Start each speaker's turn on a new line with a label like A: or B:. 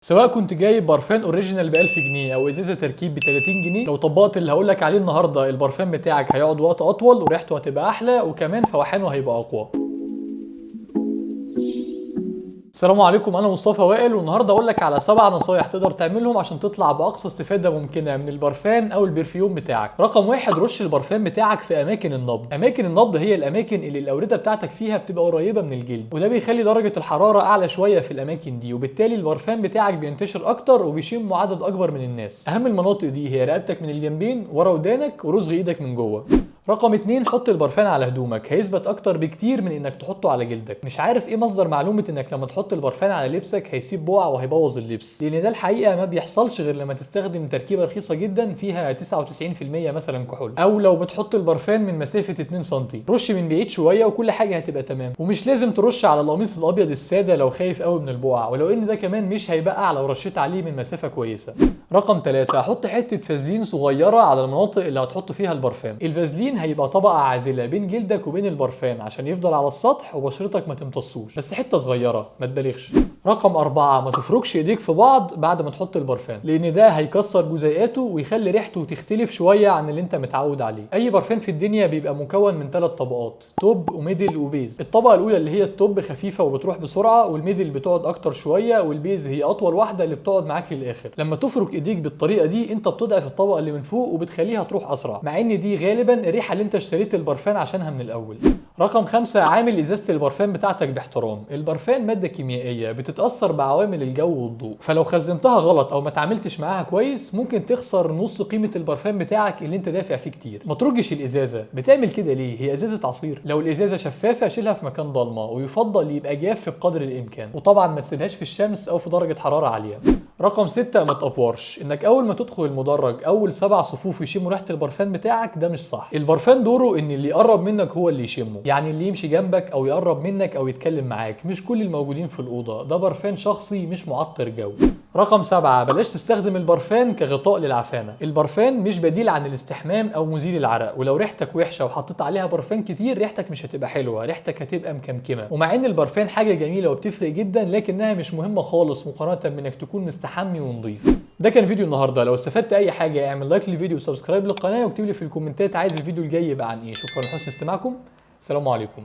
A: سواء كنت جايب برفان اوريجينال ب 1000 جنيه او ازازه تركيب ب 30 جنيه، لو طبقت اللي هقول لك عليه النهارده البرفان بتاعك هيقعد وقت اطول وريحته هتبقى احلى وكمان فوحانه هيبقى اقوى. السلام عليكم، انا مصطفى وائل، والنهارده اقول لك على 7 نصايح تقدر تعملهم عشان تطلع باقصى استفاده ممكنه من البرفان او البرفيوم بتاعك. رقم 1، رش البرفان بتاعك في اماكن النبض. اماكن النبض هي الاماكن اللي الاورده بتاعتك فيها بتبقى قريبه من الجلد، وده بيخلي درجه الحراره اعلى شويه في الاماكن دي، وبالتالي البرفان بتاعك بينتشر اكتر وبيشم عدد اكبر من الناس. اهم المناطق دي هي رقبتك من الجنبين، ورا ودانك، ورزغ ايدك من جوه. رقم 2، حط البرفان على هدومك، هيثبت اكتر بكتير من انك تحطه على جلدك. مش عارف ايه مصدر معلومه انك لما تحط البرفان على لبسك هيسيب بقع وهيبوظ اللبس، لان ده الحقيقه ما بيحصلش غير لما تستخدم تركيبه رخيصه جدا فيها 99% مثلا كحول، او لو بتحط البرفان من مسافه 2 سم. رش من بعيد شويه وكل حاجه هتبقى تمام. ومش لازم ترش على القميص الابيض الساده لو خايف قوي من البقع، ولو ان ده كمان مش هيبقى لو رشيت عليه من مسافه كويسه. رقم 3، حط حته فازلين صغيره على المناطق اللي هتحط فيها البرفان. الفازلين هيبقى طبقه عازله بين جلدك وبين البرفان عشان يفضل على السطح وبشرتك ما تمتصوش، بس حته صغيره ما تبالغش. رقم 4، ما تفركش ايديك في بعض بعد ما تحط البرفان، لان ده هيكسر جزيئاته ويخلي ريحته تختلف شويه عن اللي انت متعود عليه. اي برفان في الدنيا بيبقى مكون من 3 طبقات، توب وميدل وبيز. الطبقه الاولى اللي هي التوب خفيفه وبتروح بسرعه، والميدل بتقعد اكتر شويه، والبيز هي اطول واحده اللي بتقعد معاك للاخر. لما تفرك ايديك بالطريقه دي انت بتضعف الطبقه اللي من فوق وبتخليها تروح اسرع، مع ان دي غالبا الريحه اللي انت اشتريت البرفان عشانها من الاول. رقم 5، عامل ازازه البرفان بتاعتك باحترام. البرفان ماده كيميائيه بتتاثر بعوامل الجو والضوء، فلو خزنتها غلط او ما تعاملتش معاها كويس ممكن تخسر نص قيمه البرفان بتاعك اللي انت دافع فيه كتير. ما ترجش الازازه، بتعمل كده ليه؟ هي ازازه عصير. لو الازازه شفافه شيلها في مكان ضلمه، ويفضل يبقى جاف بقدر الامكان، وطبعا ما تسيبهاش في الشمس او في درجه حراره عاليه. رقم 6، ما تقفورش. انك اول ما تدخل المدرج اول 7 صفوف يشموا ريحه البرفان بتاعك، ده مش صح. البرفان دوره ان اللي يقرب منك هو اللي يشمه، يعني اللي يمشي جنبك او يقرب منك او يتكلم معاك، مش كل الموجودين في الاوضه. ده برفان شخصي مش معطر جو. رقم 7، بلاش تستخدم البرفان كغطاء للعفانه. البرفان مش بديل عن الاستحمام او مزيل العرق، ولو ريحتك وحشه وحطيت عليها برفان كتير ريحتك مش هتبقى حلوه، ريحتك هتبقى مكمكمه. ومع ان البرفان حاجه جميله وبتفرق جدا، لكنها مش مهمه خالص مقارنه بانك تكون مستحمي ونظيف. ده كان فيديو النهارده. لو استفدت اي حاجه اعمل لايك للفيديو وسبسكرايب للقناه، واكتب لي في الكومنتات عايز الفيديو الجاي يبقى عن ايه. شكرا لحسن استماعكم، السلام عليكم.